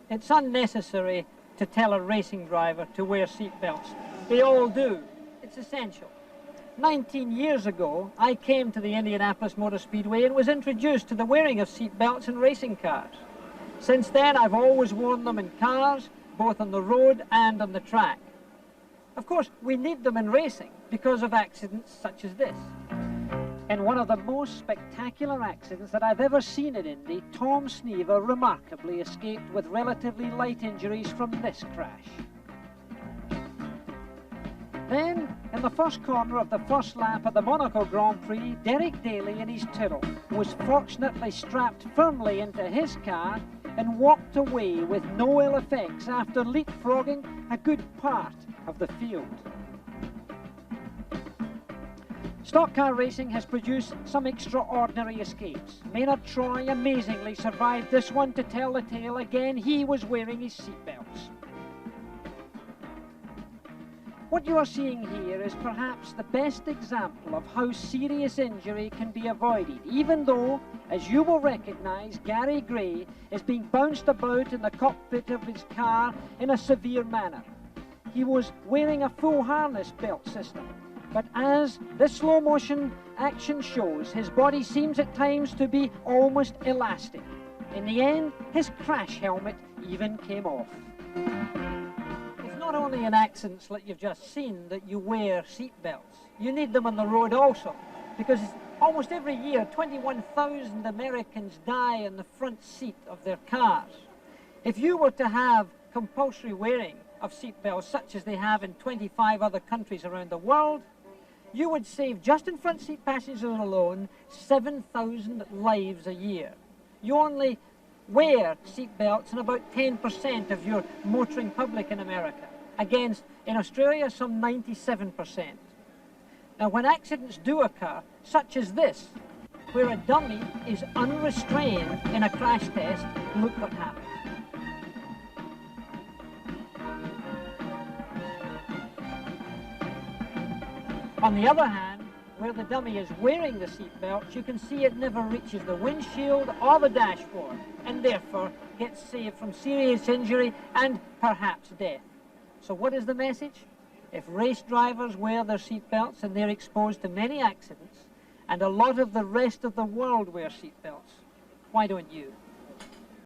It's unnecessary to tell a racing driver to wear seatbelts. They all do. It's essential. 19 years ago, I came to the Indianapolis Motor Speedway and was introduced to the wearing of seatbelts in racing cars. Since then, I've always worn them in cars, both on the road and on the track. Of course, we need them in racing because of accidents such as this. In one of the most spectacular accidents that I've ever seen in Indy, Tom Sneaver remarkably escaped with relatively light injuries from this crash. Then, in the first corner of the first lap at the Monaco Grand Prix, Derek Daly in his Tyrrell was fortunately strapped firmly into his car and walked away with no ill effects after leapfrogging a good part of the field. Stock car racing has produced some extraordinary escapes. Maynard Troy amazingly survived this one to tell the tale again. He was wearing his seatbelts. What you are seeing here is perhaps the best example of how serious injury can be avoided, even though, as you will recognize, Gary Gray is being bounced about in the cockpit of his car in a severe manner. He was wearing a full harness belt system, but as this slow motion action shows, his body seems at times to be almost elastic. In the end, his crash helmet even came off. It's not only in accidents like you've just seen that you wear seatbelts. You need them on the road also, because almost every year 21,000 Americans die in the front seat of their cars. If you were to have compulsory wearing of seatbelts such as they have in 25 other countries around the world, you would save, just in front seat passengers alone, 7,000 lives a year. You only wear seatbelts in about 10% of your motoring public in America, against, in Australia, some 97%. Now, when accidents do occur, such as this, where a dummy is unrestrained in a crash test, look what happens. On the other hand, where the dummy is wearing the seatbelt, you can see it never reaches the windshield or the dashboard, and therefore gets saved from serious injury and perhaps death. So what is the message? If race drivers wear their seatbelts and they're exposed to many accidents, and a lot of the rest of the world wear seatbelts, why don't you?